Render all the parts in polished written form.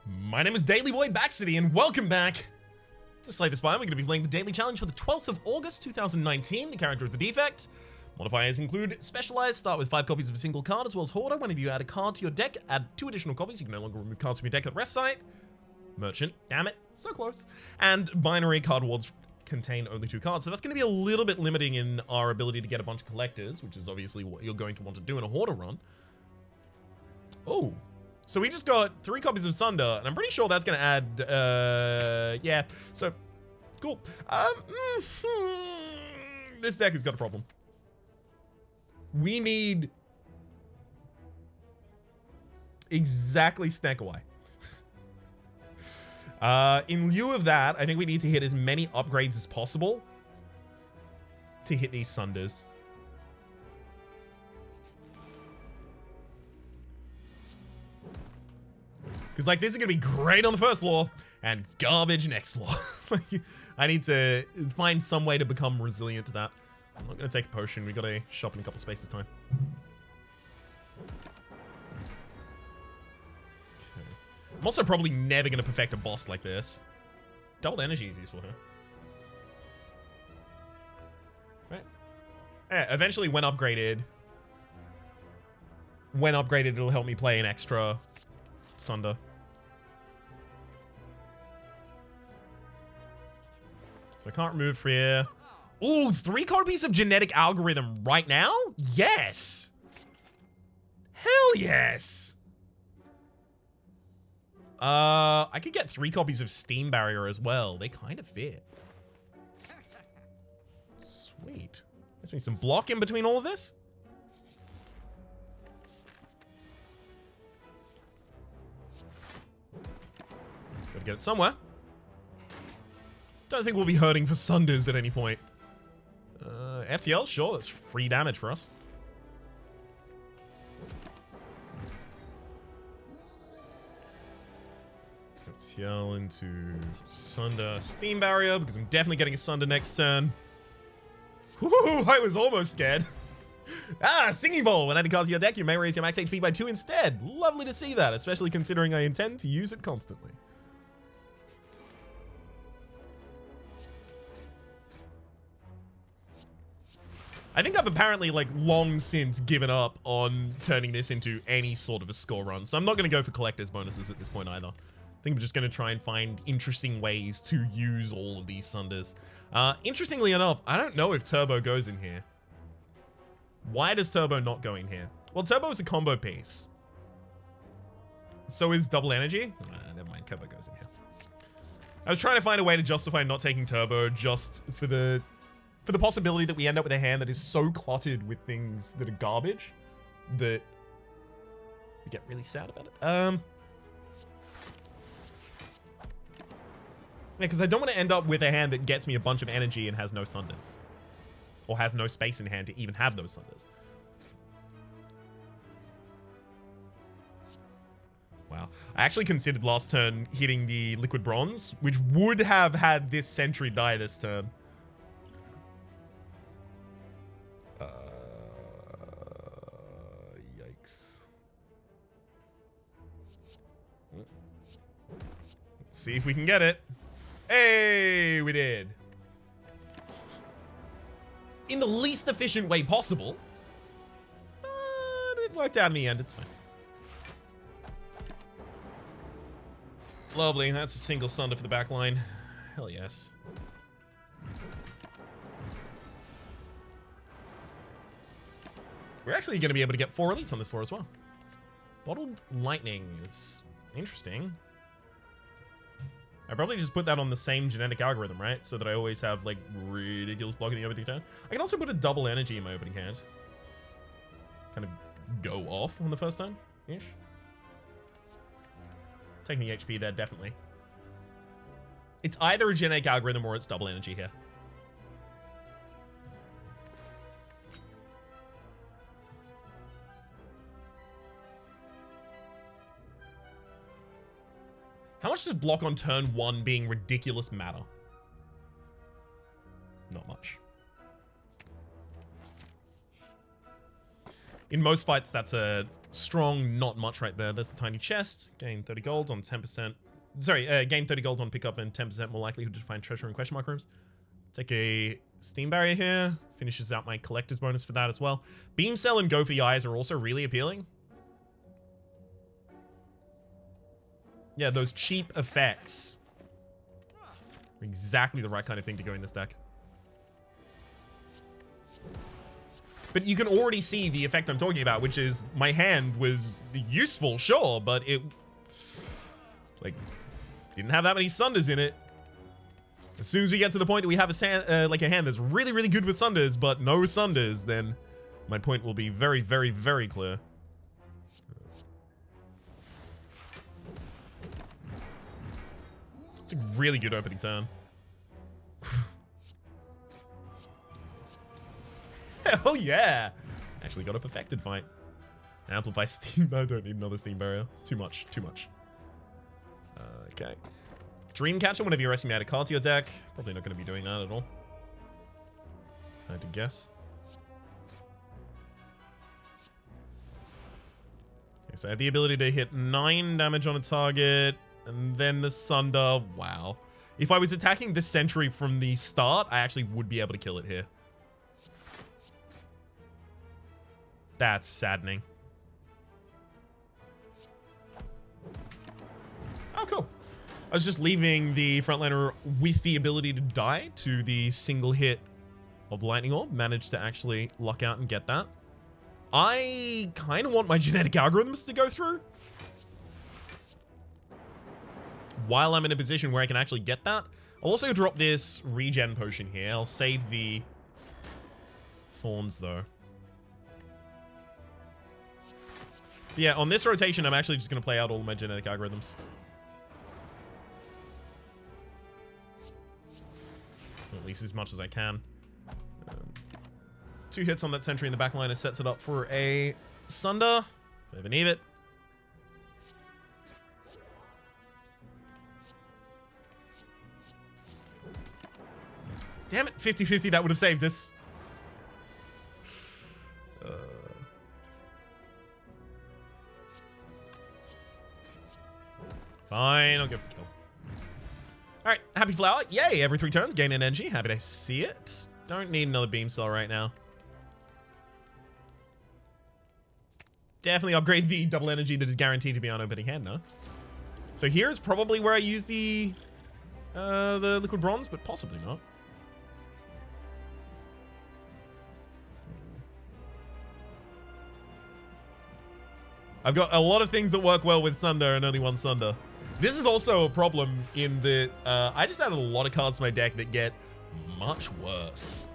My name is Daily Boy Rhapsody, and welcome back to Slay the Spire. We're going to be playing the daily challenge for the 12th of August, 2019. The character with the defect. Modifiers include Specialized, start with 5 copies of a single card, as well as Hoarder. Whenever you add a card to your deck, add 2 additional copies. You can no longer remove cards from your deck at the rest site. Merchant, damn it, so close. And Binary card awards contain only 2 cards, so that's going to be a little bit limiting in our ability to get a bunch of collectors, which is obviously what you're going to want to do in a Hoarder run. Oh. So we just got 3 copies of Sunder, and I'm pretty sure that's going to add, yeah. So, cool. This deck has got a problem. We need exactly Snack away. In lieu of that, I think we need to hit as many upgrades as possible to hit these Sunders. Because, like, this is going to be great on the first floor and garbage next floor. I need to find some way to become resilient to that. I'm not going to take a potion. We've got to shop in a couple spaces time. Okay. I'm also probably never going to perfect a boss like this. Double energy is useful here. Right. Yeah, eventually, when upgraded, it'll help me play an extra Sunder. So I can't remove here. Ooh, 3 copies of genetic algorithm right now? Yes. Hell yes. I could get 3 copies of Steam Barrier as well. They kind of fit. Sweet. Gives me some block in between all of this. Gotta get it somewhere. Don't think we'll be hurting for Sunders at any point. FTL, sure, that's free damage for us. FTL into Sunder Steam Barrier, because I'm definitely getting a Sunder next turn. Woohoo, I was almost scared. Singing Bowl. When adding cards to your deck, you may raise your max HP by 2 instead. Lovely to see that, especially considering I intend to use it constantly. I think I've apparently, like, long since given up on turning this into any sort of a score run, so I'm not going to go for collector's bonuses at this point either. I think I'm just going to try and find interesting ways to use all of these Sunders. Interestingly enough, I don't know if Turbo goes in here. Why does Turbo not go in here? Well, Turbo is a combo piece. So is Double Energy? Never mind, Turbo goes in here. I was trying to find a way to justify not taking Turbo just for the possibility that we end up with a hand that is so cluttered with things that are garbage that we get really sad about it. Yeah, because I don't want to end up with a hand that gets me a bunch of energy and has no Sunders. Or has no space in hand to even have those Sunders. Wow. I actually considered last turn hitting the Liquid Bronze, which would have had this Sentry die this turn. Yikes. Let's see if we can get it. Hey, we did. In the least efficient way possible. But it worked out in the end. It's fine. Lovely. That's a single Sunder for the back line. Hell yes. We're actually going to be able to get 4 elites on this floor as well. Bottled Lightning is interesting. I probably just put that on the same genetic algorithm, right? So that I always have, like, ridiculous blocking the opening turn. I can also put a double energy in my opening hand. Kind of go off on the first turn-ish. Taking the HP there, definitely. It's either a genetic algorithm or it's double energy here. How much does block on turn 1 being ridiculous matter? Not much. In most fights, that's a strong, not much right there. There's the tiny chest. Gain 30 gold on 10%. Sorry, gain 30 gold on pickup and 10% more likelihood to find treasure in question mark rooms. Take a steam barrier here. Finishes out my collector's bonus for that as well. Beam cell and go for the eyes are also really appealing. Yeah, those cheap effects are exactly the right kind of thing to go in this deck. But you can already see the effect I'm talking about, which is my hand was useful, sure, but it, like, didn't have that many Sunders in it. As soon as we get to the point that we have a hand that's really, really good with Sunders, but no Sunders, then my point will be very, very, very clear. It's a really good opening turn. Hell yeah! Actually got a perfected fight. Amplify steam. I don't need another steam barrier. It's too much. Too much. Okay. Dreamcatcher, whenever you're resting me out a card to your deck. Probably not going to be doing that at all. I had to guess. Okay, so I have the ability to hit 9 damage on a target. And then the Sunder. Wow. If I was attacking this Sentry from the start, I actually would be able to kill it here. That's saddening. Oh, cool. I was just leaving the frontliner with the ability to die to the single hit of the Lightning Orb. Managed to actually luck out and get that. I kind of want my genetic algorithms to go through while I'm in a position where I can actually get that. I'll also drop this regen potion here. I'll save the thorns, though. But yeah, on this rotation, I'm actually just going to play out all of my genetic algorithms. Or at least as much as I can. 2 hits on that Sentry in the backliner sets it up for a Sunder, if I ever need it. Damn it, 50-50, that would have saved us. Fine, I'll go for the kill. Alright, Happy Flower. Yay, every 3 turns, gain an energy. Happy to see it. Don't need another beam cell right now. Definitely upgrade the double energy that is guaranteed to be on opening hand, no? So here is probably where I use the liquid bronze, but possibly not. I've got a lot of things that work well with Sunder and only one Sunder. This is also a problem in that I just added a lot of cards to my deck that get much worse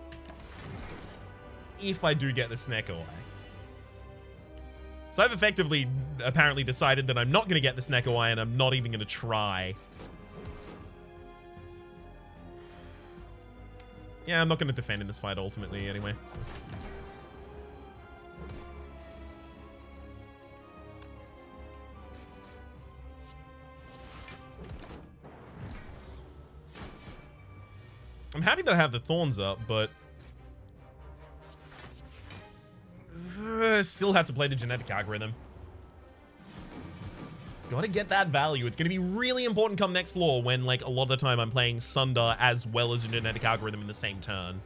if I do get the Snecko Eye. So I've effectively apparently decided that I'm not going to get the Snecko Eye and I'm not even going to try. Yeah, I'm not going to defend in this fight ultimately anyway. So. I'm happy that I have the thorns up, but still have to play the genetic algorithm. Gotta get that value. It's gonna be really important come next floor when, like, a lot of the time I'm playing Sunder as well as a genetic algorithm in the same turn.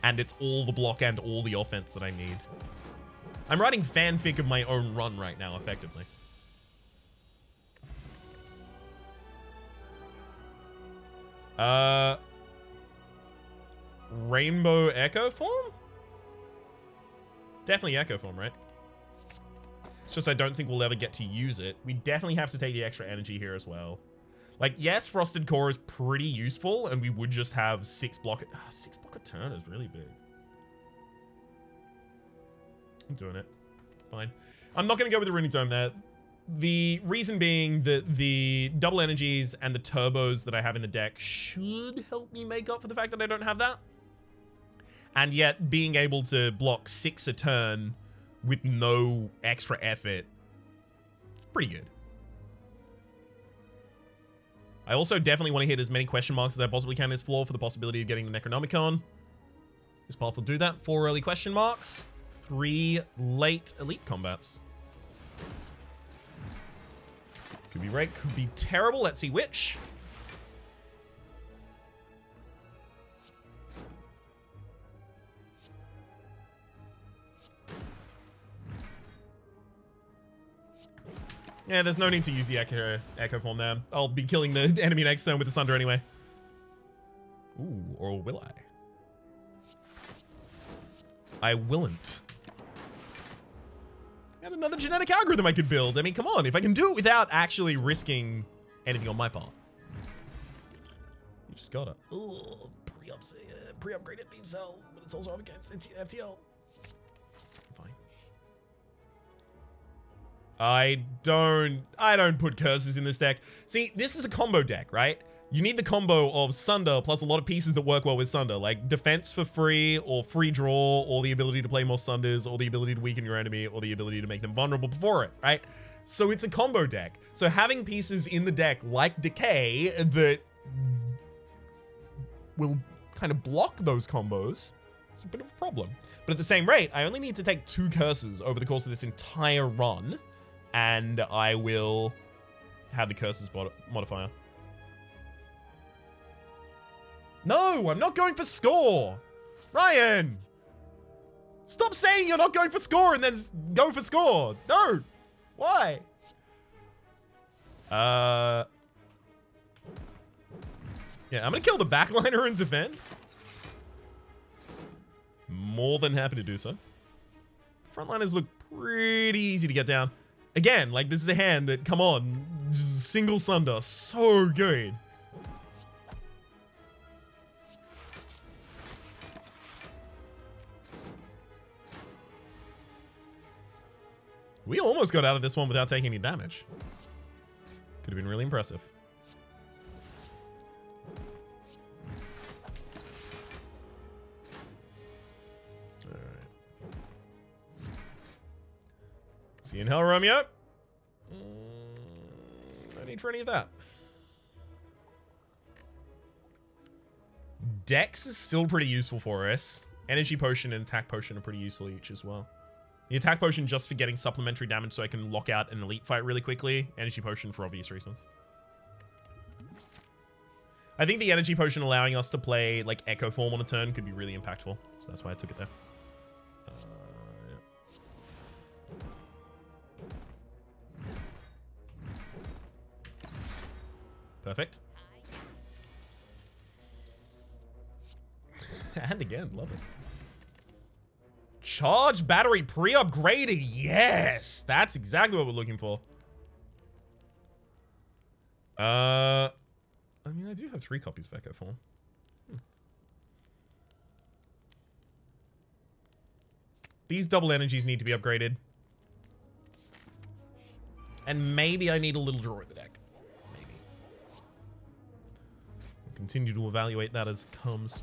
And it's all the block and all the offense that I need. I'm writing fanfic of my own run right now, effectively. Rainbow Echo Form? It's definitely Echo Form, right? It's just I don't think we'll ever get to use it. We definitely have to take the extra energy here as well. Like, yes, Frosted Core is pretty useful, and we would just have 6 block... 6 block a turn is really big. I'm doing it. Fine. I'm not going to go with the Runic Dome there. The reason being that the double energies and the turbos that I have in the deck should help me make up for the fact that I don't have that. And yet, being able to block 6 a turn with no extra effort, pretty good. I also definitely want to hit as many question marks as I possibly can this floor for the possibility of getting the Necronomicon. This path will do that. 4 early question marks, 3 late elite combats. Could be right, could be terrible. Let's see which. Yeah, there's no need to use the Echo form there. I'll be killing the enemy next turn with the Sunder anyway. Ooh, or will I? I willn't. And another genetic algorithm I could build. I mean, come on. If I can do it without actually risking anything on my part. You just gotta. Ooh, pre-upgraded beam cell, but it's also up against FTL. Fine. I don't put curses in this deck. See, this is a combo deck, right? You need the combo of Sunder plus a lot of pieces that work well with Sunder, like defense for free, or free draw, or the ability to play more Sunders, or the ability to weaken your enemy, or the ability to make them vulnerable before it, right? So it's a combo deck. So having pieces in the deck like Decay that will kind of block those combos, it's a bit of a problem. But at the same rate, I only need to take 2 curses over the course of this entire run, and I will have the curses modifier. No, I'm not going for score. Ryan, stop saying you're not going for score and then go for score. No, why? Yeah, I'm gonna kill the backliner and defend. More than happy to do so. Frontliners look pretty easy to get down. Again, like, this is a hand that, come on, single Sunder, so good. We almost got out of this one without taking any damage. Could have been really impressive. Alright. See you in hell, Romeo. No need for any of that. Dex is still pretty useful for us. Energy Potion and Attack Potion are pretty useful each as well. The Attack Potion just for getting supplementary damage so I can lock out an elite fight really quickly. Energy Potion for obvious reasons. I think the Energy Potion allowing us to play like Echo Form on a turn could be really impactful. So that's why I took it there. Yeah. Perfect. And again, love it. Charge battery pre-upgraded. Yes, that's exactly what we're looking for. I mean, I do have 3 copies of Echo Form. These double energies need to be upgraded. And maybe I need a little draw in the deck. Maybe. We'll continue to evaluate that as it comes.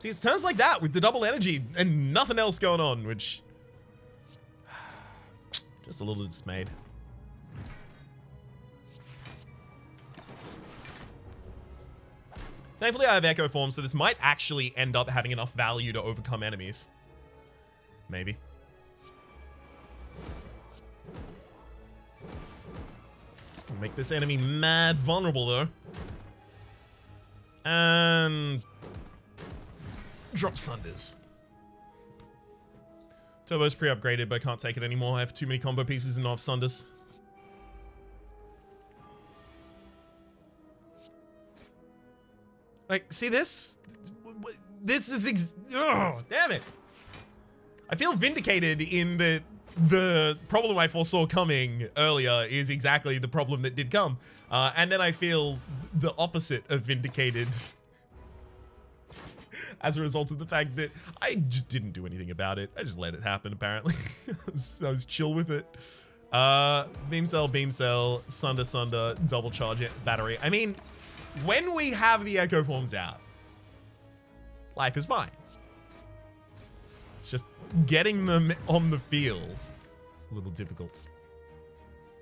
See, it's turns like that with the double energy and nothing else going on, which... just a little dismayed. Thankfully, I have Echo Form, so this might actually end up having enough value to overcome enemies. Maybe. It's gonna make this enemy mad vulnerable, though. And... drop Sunders. Turbo's pre-upgraded, but I can't take it anymore. I have too many combo pieces and not have Sunders. Like, see this? This is oh, damn it. I feel vindicated in that the problem I foresaw coming earlier is exactly the problem that did come. And then I feel the opposite of vindicated as a result of the fact that I just didn't do anything about it. I just let it happen, apparently. I was chill with it. Beam cell, Sunder, double charge it, battery. I mean, when we have the Echo Forms out, life is fine. It's just getting them on the field. It's a little difficult.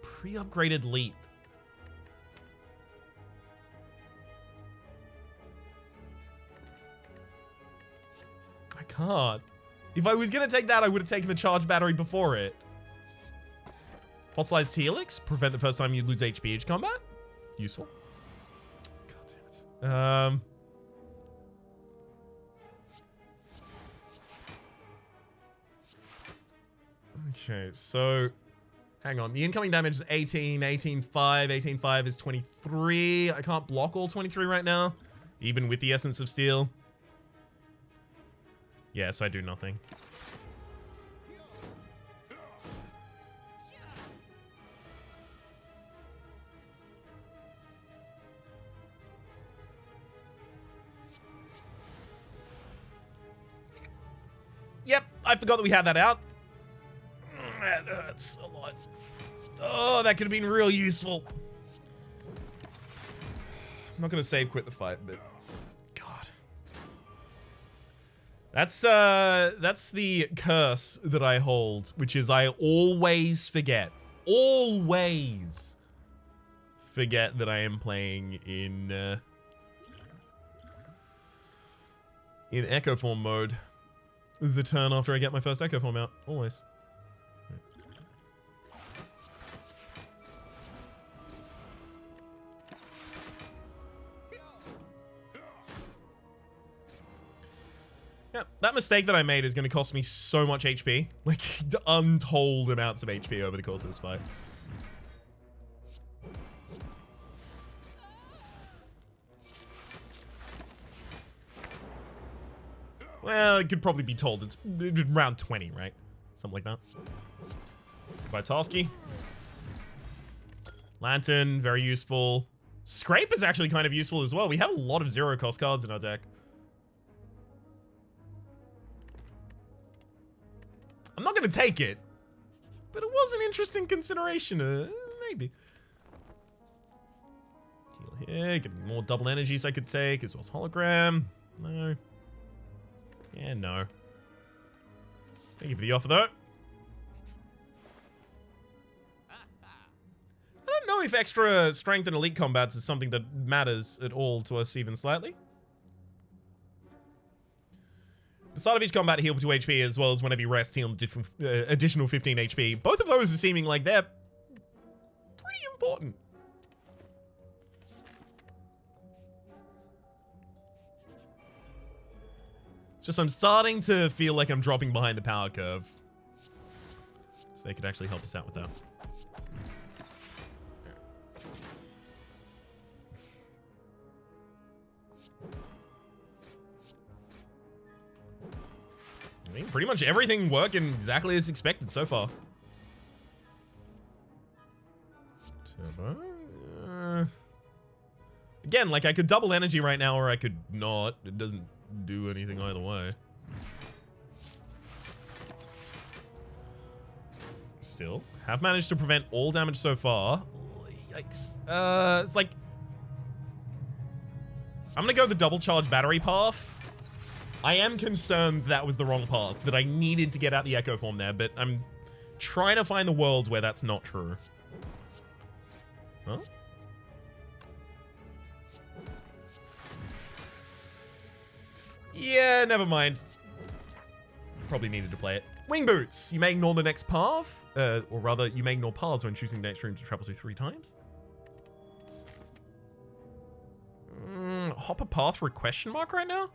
Pre-upgraded Leap. I can't. If I was going to take that, I would have taken the charge battery before it. Fossilized helix. Prevent the first time you lose HP each combat. Useful. God damn it. Okay, so hang on. The incoming damage is 18, 18, 5. 18, 5 is 23. I can't block all 23 right now, even with the Essence of Steel. Yes, I do nothing. Yep, I forgot that we had that out. That hurts a lot. Oh, that could have been real useful. I'm not going to save quit the fight, but God. That's the curse that I hold, which is I always forget that I am playing in Echo Form mode the turn after I get my first Echo Form out. Always. Yeah, that mistake that I made is going to cost me so much HP. Like, untold amounts of HP over the course of this fight. Well, it could probably be told. It's around 20, right? Something like that. Goodbye, Tarsky. Lantern, very useful. Scrape is actually kind of useful as well. We have a lot of zero-cost cards in our deck. I'm not going to take it, but it was an interesting consideration. Maybe. Heal here. Get more double energies I could take, as well as hologram. No. Yeah, no. Thank you for the offer, though. I don't know if extra strength in elite combats is something that matters at all to us, even slightly. The start of each combat, heal for 2 HP, as well as whenever you rest, heal additional 15 HP. Both of those are seeming like they're pretty important. It's just I'm starting to feel like I'm dropping behind the power curve. So they could actually help us out with that. I mean, pretty much everything working exactly as expected so far. Turbo. Again, like I could double energy right now or I could not. It doesn't do anything either way. Still, have managed to prevent all damage so far. Yikes. It's like... I'm gonna go the double charge battery path. I am concerned that was the wrong path, that I needed to get out the Echo Form there, but I'm trying to find the world where that's not true. Huh? Yeah, never mind. Probably needed to play it. Wing Boots! You may ignore the next path, or rather, you may ignore paths when choosing the next room to travel to 3 times. Hop a path for a question mark right now?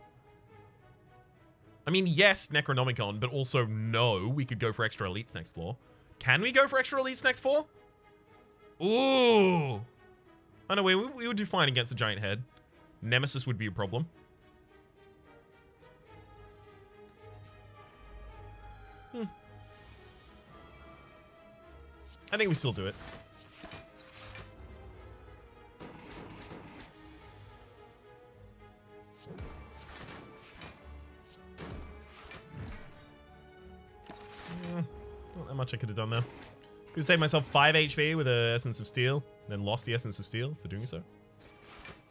I mean, yes, Necronomicon, but also no, we could go for extra elites next floor. Can we go for extra elites next floor? Ooh. Oh, no, we would do fine against the giant head. Nemesis would be a problem. I think we still do it. Not that much I could have done there. Could save myself 5 HP with an Essence of Steel, then lost the Essence of Steel for doing so.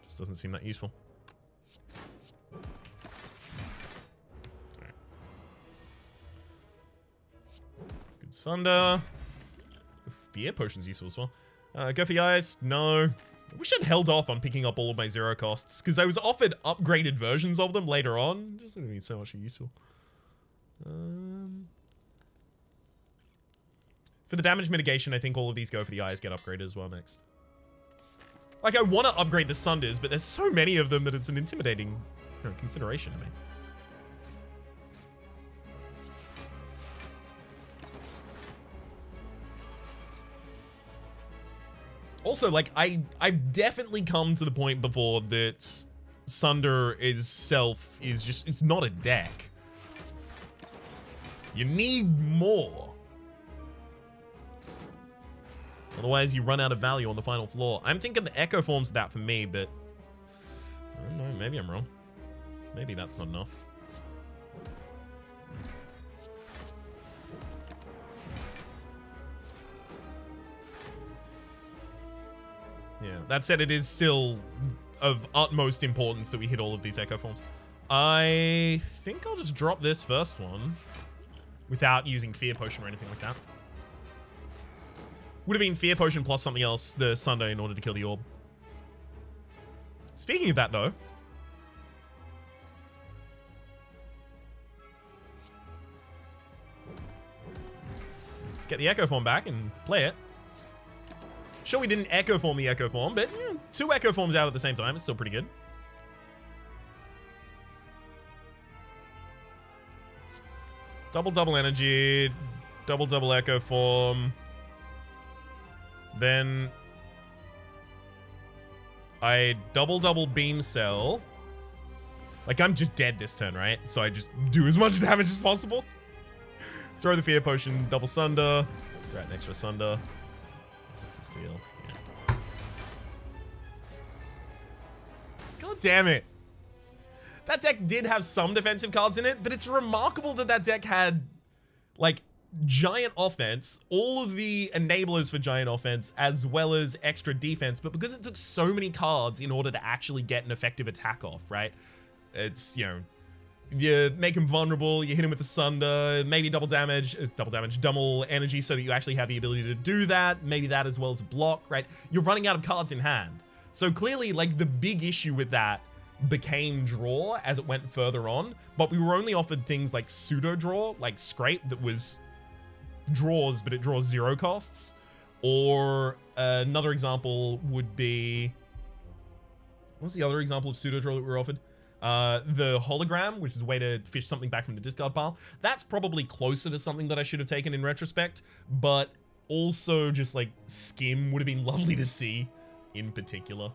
Just doesn't seem that useful. Right. Good Sunder. Fear Potion's useful as well. Go for the eyes. No. I wish I'd held off on picking up all of my zero costs, because I was offered upgraded versions of them later on. Just would have been so much useful. For the damage mitigation, I think all of these go for the eyes get upgraded as well next. Like, I want to upgrade the Sunders, but there's so many of them that it's an intimidating consideration to me. Also, like, I've definitely come to the point before that Sunder itself is just, it's not a deck. You need more. Otherwise, you run out of value on the final floor. I'm thinking the Echo Form's that for me, but I don't know, maybe I'm wrong. Maybe that's not enough. Yeah, that said, it is still of utmost importance that we hit all of these Echo Forms. I think I'll just drop this first one without using Fear Potion or anything like that. Would have been Fear Potion plus something else, the Sunder, in order to kill the orb. Speaking of that, though. Let's get the Echo Form back and play it. Sure, we didn't Echo Form the Echo Form, but yeah, 2 Echo Forms out at the same time. It's still pretty good. Double energy, double Echo Form. Then I double Beam Cell. Like, I'm just dead this turn, right? So I just do as much damage as possible. Throw the Fear Potion, double Sunder. Throw out an extra Sunder. Sense of Steel. Yeah. God damn it. That deck did have some defensive cards in it, but it's remarkable that that deck had, like, giant offense, all of the enablers for giant offense, as well as extra defense, but because it took so many cards in order to actually get an effective attack off, right? It's, you know, you make him vulnerable, you hit him with the Sunder, maybe double energy so that you actually have the ability to do that, maybe that as well as a block, right? You're running out of cards in hand. So clearly, like, the big issue with that became draw as it went further on, but we were only offered things like pseudo draw, like Scrape, that was draws, but it draws 0 costs. Or another example would be, what's the other example of pseudo draw that we were offered? The Hologram, which is a way to fish something back from the discard pile. That's probably closer to something that I should have taken in retrospect, but also just like Skim would have been lovely to see in particular.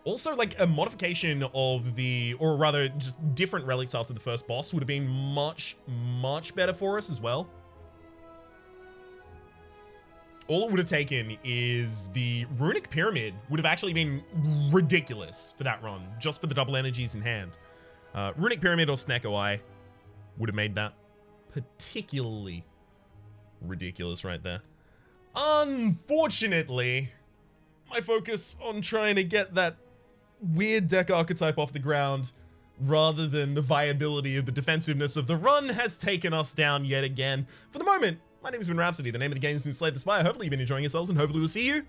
Also, like, a modification of the, or rather, just different relics after the first boss would have been much, much better for us as well. All it would have taken is the Runic Pyramid would have actually been ridiculous for that run, just for the double energies in hand. Runic Pyramid or Snecko Eye would have made that particularly ridiculous right there. Unfortunately, my focus on trying to get that weird deck archetype off the ground rather than the viability of the defensiveness of the run has taken us down yet again. For the moment, my name has been Rhapsody. The name of the game has been Slay the Spire. Hopefully you've been enjoying yourselves, and hopefully we'll see you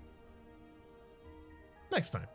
next time.